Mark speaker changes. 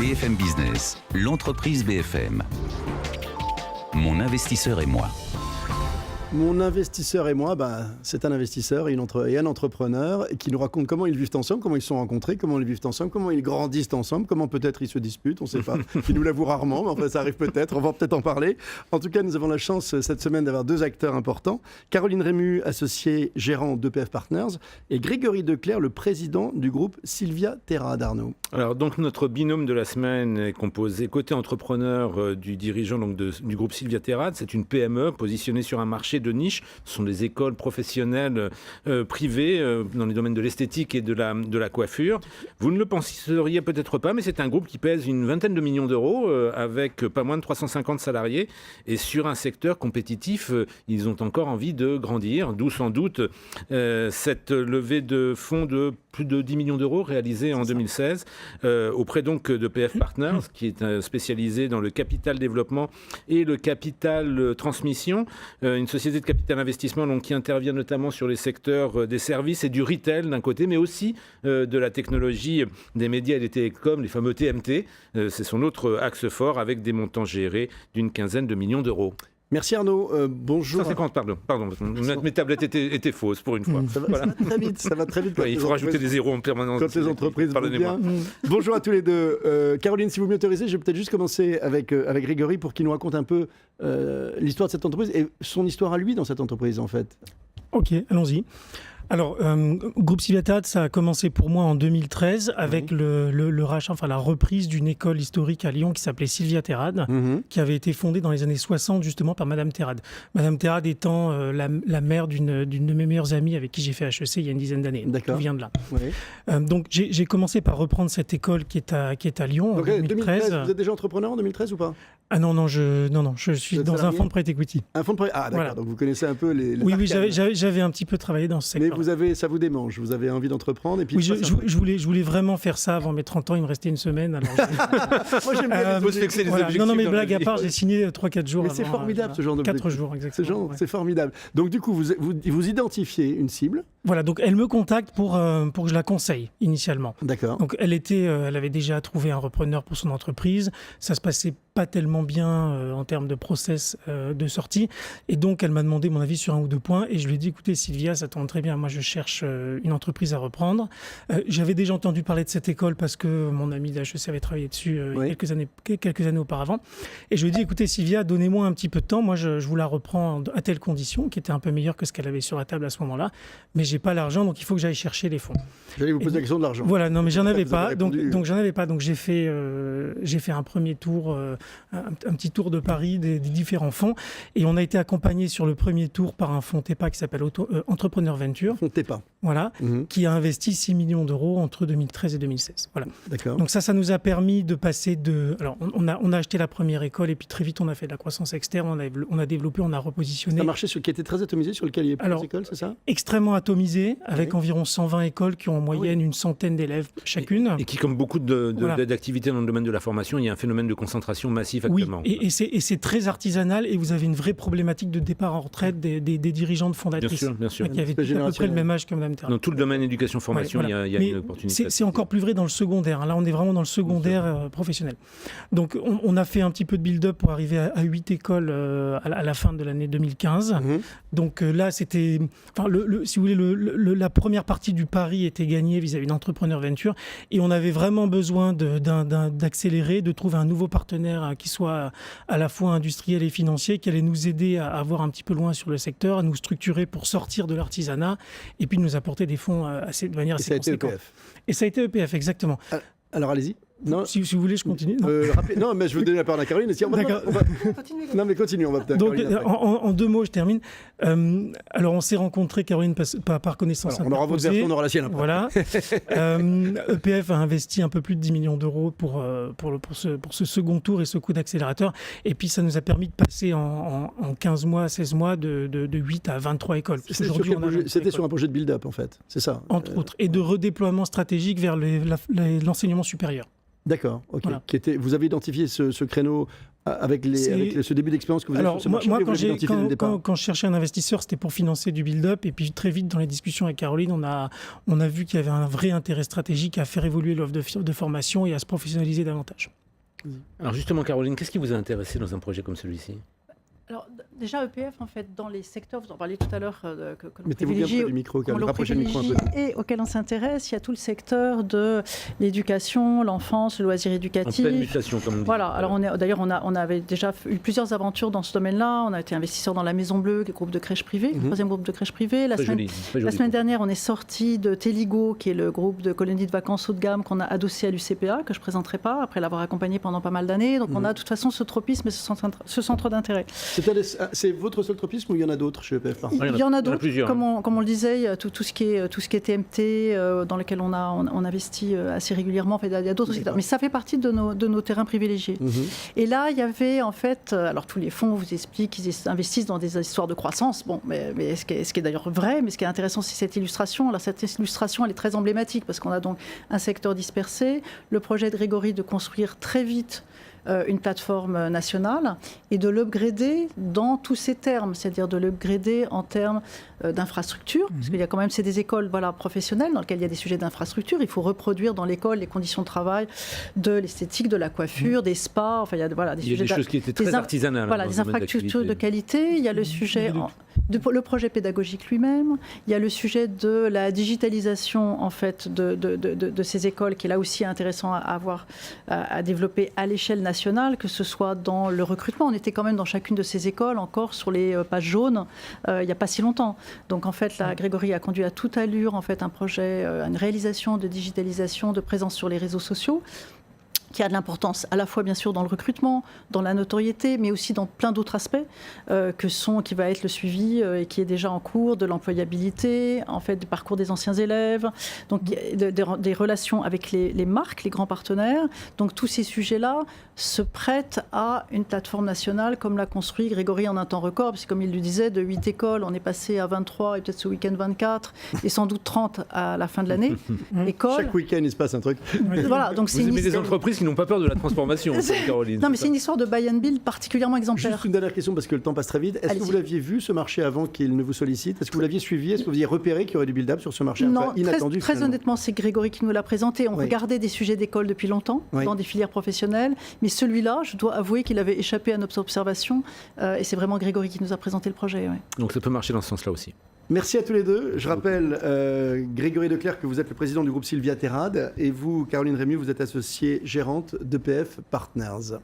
Speaker 1: BFM Business, l'entreprise BFM. Mon investisseur et moi.
Speaker 2: Mon investisseur et moi, c'est un investisseur et un entrepreneur qui nous raconte comment ils vivent ensemble, comment ils se sont rencontrés, comment ils vivent ensemble, comment ils grandissent ensemble, comment peut-être ils se disputent, on ne sait pas. Ils nous l'avouent rarement, mais enfin ça arrive peut-être, on va peut-être en parler. En tout cas, nous avons la chance cette semaine d'avoir deux acteurs importants. Caroline Rému, associée gérant d'EPF Partners, et Grégory Declercq, le président du groupe Sylvia Terra d'Arnaud.
Speaker 3: Alors donc notre binôme de la semaine est composé côté entrepreneur du dirigeant du groupe Sylvia Terra. C'est une PME positionnée sur un marché de niche. Ce sont des écoles professionnelles privées dans les domaines de l'esthétique et de la coiffure. Vous ne le penseriez peut-être pas, mais c'est un groupe qui pèse une vingtaine de millions d'euros avec pas moins de 350 salariés. Et sur un secteur compétitif, ils ont encore envie de grandir. D'où sans doute cette levée de fonds de plus de 10 millions d'euros réalisée en 2016 auprès donc de PF Partners, qui est spécialisé dans le capital développement et le capital transmission, une société de capital investissement donc, qui intervient notamment sur les secteurs des services et du retail d'un côté, mais aussi de la technologie des médias et des télécoms, les fameux TMT. C'est son autre axe fort avec des montants gérés d'une quinzaine de millions d'euros.
Speaker 2: Merci Arnaud, bonjour.
Speaker 3: 150, pardon. Mes tablettes étaient fausses pour une fois.
Speaker 2: Ça va très vite.
Speaker 3: Il faut rajouter des zéros en permanence.
Speaker 2: Quand les entreprises vont bien. Bonjour à tous les deux. Caroline, si vous m'autorisez, je vais peut-être juste commencer avec Grégory pour qu'il nous raconte un peu l'histoire de cette entreprise et son histoire à lui dans cette entreprise en fait.
Speaker 4: Ok, allons-y. Alors, groupe Sylvia Terra, ça a commencé pour moi en 2013 avec le rachat, enfin la reprise d'une école historique à Lyon qui s'appelait Sylvia Terra, qui avait été fondée dans les années 60 justement par Madame Terra. Madame Terra étant la mère d'une de mes meilleures amies avec qui j'ai fait HEC il y a une dizaine d'années.
Speaker 2: D'accord.
Speaker 4: Tout vient de là.
Speaker 2: Oui.
Speaker 4: Donc j'ai commencé par reprendre cette école qui est à Lyon
Speaker 2: donc,
Speaker 4: en 2013.
Speaker 2: Vous êtes déjà entrepreneur en 2013 ou pas ?
Speaker 4: Ah non, je suis dans un fonds de private equity.
Speaker 2: Un fonds de private. Ah d'accord, voilà. Donc vous connaissez un peu les
Speaker 4: oui, j'avais un petit peu travaillé dans ce secteur.
Speaker 2: Mais ça vous démange, vous avez envie d'entreprendre et puis...
Speaker 4: Oui, je voulais vraiment faire ça avant mes 30 ans, il me restait une semaine. Alors
Speaker 2: moi j'aime bien
Speaker 3: faut se fixer les objectifs.
Speaker 4: Non, mais blague à part, j'ai signé 3-4 jours.
Speaker 2: Mais c'est formidable ce genre d'objectif.
Speaker 4: 4 jours, exactement.
Speaker 2: C'est formidable. Donc du coup, vous identifiez une cible.
Speaker 4: Voilà, donc elle me contacte pour que je la conseille initialement.
Speaker 2: D'accord.
Speaker 4: Donc elle avait déjà trouvé un repreneur pour son entreprise. Ça se passait pas tellement bien en termes de process de sortie. Et donc elle m'a demandé mon avis sur un ou deux points. Et je lui ai dit, écoutez Sylvia, ça tombe très bien. Moi je cherche une entreprise à reprendre. J'avais déjà entendu parler de cette école parce que mon ami d'HEC avait travaillé dessus quelques années auparavant. Et je lui ai dit, écoutez Sylvia, donnez-moi un petit peu de temps. Moi je vous la reprends à telle condition, qui était un peu meilleure que ce qu'elle avait sur la table à ce moment-là. Mais j'ai pas l'argent, donc il faut que j'aille chercher les fonds.
Speaker 2: J'allais vous poser la question de l'argent.
Speaker 4: Voilà, non mais j'en avais pas. Donc j'en avais pas. Donc j'ai fait un premier tour, un petit tour de Paris des différents fonds. Et on a été accompagné sur le premier tour par un fonds TEPA qui s'appelle Entrepreneur Venture.
Speaker 2: Fonds TEPA.
Speaker 4: Voilà, qui a investi 6 millions d'euros entre 2013 et 2016. Voilà.
Speaker 2: D'accord.
Speaker 4: Donc ça nous a permis de passer de... Alors, on a acheté la première école et puis très vite, on a fait de la croissance externe, on a développé, on a repositionné.
Speaker 2: C'est un marché qui était très atomisé, sur lequel il y a plusieurs écoles, c'est ça ?
Speaker 4: Extrêmement atomisé, avec environ 120 écoles qui ont en moyenne une centaine d'élèves chacune.
Speaker 3: Et qui, comme beaucoup d'activités dans le domaine de la formation, il y a un phénomène de concentration massif actuellement.
Speaker 4: Oui, et c'est très artisanal et vous avez une vraie problématique de départ en retraite des dirigeants de fondatrices.
Speaker 3: Bien sûr.
Speaker 4: Qui avaient à peu près le même âge que Mme Terra.
Speaker 3: Dans tout le domaine éducation-formation, il y a une opportunité.
Speaker 4: C'est encore plus vrai dans le secondaire. Là, on est vraiment dans le secondaire professionnel. Donc, on a fait un petit peu de build-up pour arriver à 8 écoles à la fin de l'année 2015. Donc là, c'était... Enfin, si vous voulez, la première partie du pari était gagnée vis-à-vis d'Entrepreneur Venture. Et on avait vraiment besoin d'accélérer, de trouver un nouveau partenaire qui soit à la fois industriel et financier, qui allait nous aider à avoir un petit peu loin sur le secteur, à nous structurer pour sortir de l'artisanat et puis nous apporter des fonds de manière assez conséquente. Et ça a été EPF, exactement.
Speaker 2: Alors allez-y.
Speaker 4: Non. Si vous voulez, je continue.
Speaker 2: Non, mais je veux donner la parole à Caroline.
Speaker 4: D'accord.
Speaker 2: Non, mais continue, on va peut-être.
Speaker 4: Donc, en 2 mots, je termine. Alors, on s'est rencontrés, Caroline, par connaissance.
Speaker 2: Alors, on aura votre version, on aura la sienne après.
Speaker 4: Voilà. EPF a investi un peu plus de 10 millions d'euros pour ce second tour et ce coup d'accélérateur. Et puis, ça nous a permis de passer en 15 mois, 16 mois, de 8 à 23 écoles.
Speaker 2: C'était sur un projet de build-up, en fait. C'est ça.
Speaker 4: Entre autres. Et de redéploiement stratégique vers l'enseignement supérieur.
Speaker 2: D'accord, ok.
Speaker 4: Voilà.
Speaker 2: Vous avez identifié ce créneau avec ce début d'expérience que vous avez
Speaker 4: Alors,
Speaker 2: sur ce marché.
Speaker 4: moi,
Speaker 2: Vous l'avez identifié dès le départ.
Speaker 4: quand je cherchais un investisseur, c'était pour financer du build-up. Et puis très vite, dans les discussions avec Caroline, on a vu qu'il y avait un vrai intérêt stratégique à faire évoluer l'offre de formation et à se professionnaliser davantage.
Speaker 3: Alors justement, Caroline, qu'est-ce qui vous a intéressé dans un projet comme celui-ci ?
Speaker 5: Alors, déjà, EPF, en fait, dans les secteurs, vous en parliez tout à l'heure, que l'on
Speaker 2: Mettez-vous bien près du micro, rapprochez le micro un peu.
Speaker 5: et auquel on s'intéresse, il y a tout le secteur de l'éducation, l'enfance, le loisir
Speaker 3: En
Speaker 5: éducatif.
Speaker 3: pleine mutation, comme on dit.
Speaker 5: Voilà, alors on avait déjà eu plusieurs aventures dans ce domaine-là. On a été investisseur dans la Maison Bleue, qui est le groupe de crèches privées, le troisième groupe de crèches privées. La semaine dernière, on est sorti de Téligo, qui est le groupe de colonies de vacances haut de gamme qu'on a adossé à l'UCPA, que je ne présenterai pas, après l'avoir accompagné pendant pas mal d'années. Donc on a de toute façon ce tropisme et ce centre d'intérêt.
Speaker 2: C'est votre seul tropisme ou il y en a d'autres chez EPF?
Speaker 5: Il y en a d'autres,
Speaker 3: plusieurs.
Speaker 5: comme on le disait, il y a tout ce qui est TMT, dans lequel on investit assez régulièrement. Enfin, il y a d'autres secteurs, mais ça fait partie de nos terrains privilégiés. Et là, il y avait en fait, alors tous les fonds vous expliquent qu'ils investissent dans des histoires de croissance. Bon, mais ce qui est d'ailleurs vrai, mais ce qui est intéressant, c'est cette illustration. Alors cette illustration, elle est très emblématique parce qu'on a donc un secteur dispersé, le projet de Grégory de construire très vite une plateforme nationale et de l'upgrader dans tous ces termes, c'est-à-dire de l'upgrader en termes d'infrastructure, parce qu'il y a quand même, c'est des écoles professionnelles dans lesquelles il y a des sujets d'infrastructure, il faut reproduire dans l'école les conditions de travail, de l'esthétique, de la coiffure, des spas, enfin il y a des sujets,
Speaker 3: des choses qui étaient très artisanales.
Speaker 5: Voilà, des infrastructures de qualité, il y a le sujet, le projet pédagogique lui-même, il y a le sujet de la digitalisation en fait de ces écoles, qui est là aussi intéressant à développer à l'échelle nationale, que ce soit dans le recrutement. On était quand même dans chacune de ces écoles encore sur les pages jaunes il n'y a pas si longtemps. Donc en fait, là, Grégory a conduit à toute allure en fait un projet, une réalisation de digitalisation, de présence sur les réseaux sociaux, qui a de l'importance à la fois bien sûr dans le recrutement, dans la notoriété, mais aussi dans plein d'autres aspects qui va être le suivi et qui est déjà en cours, de l'employabilité, en fait du parcours des anciens élèves, donc des relations avec les marques, les grands partenaires. Donc tous ces sujets-là se prêtent à une plateforme nationale comme l'a construit Grégory en un temps record, parce que comme il le disait, de 8 écoles, on est passé à 23 et peut-être ce week-end 24 et sans doute 30 à la fin de l'année.
Speaker 2: Chaque week-end, il se passe un truc.
Speaker 5: Voilà, donc
Speaker 3: Vous aimez des entreprises qui n'ont pas peur de la transformation, Caroline.
Speaker 5: Non, mais c'est une histoire de buy and build particulièrement exemplaire.
Speaker 2: Juste une dernière question, parce que le temps passe très vite. Est-ce que vous l'aviez vu, ce marché, avant qu'il ne vous sollicite? Est-ce que vous l'aviez suivi? Est-ce que vous aviez repéré qu'il y aurait du build-up sur ce marché inattendu?
Speaker 5: Très honnêtement, c'est Grégory qui nous l'a présenté. On regardait des sujets d'école depuis longtemps, dans des filières professionnelles. Mais celui-là, je dois avouer qu'il avait échappé à notre observation. Et c'est vraiment Grégory qui nous a présenté le projet. Ouais.
Speaker 3: Donc ça peut marcher dans ce sens-là aussi.
Speaker 2: Merci à tous les deux. Je rappelle, Grégory Declercq, que vous êtes le président du groupe Sylvia Terrade, et vous, Caroline Rémy, vous êtes associée gérante d'EPF Partners.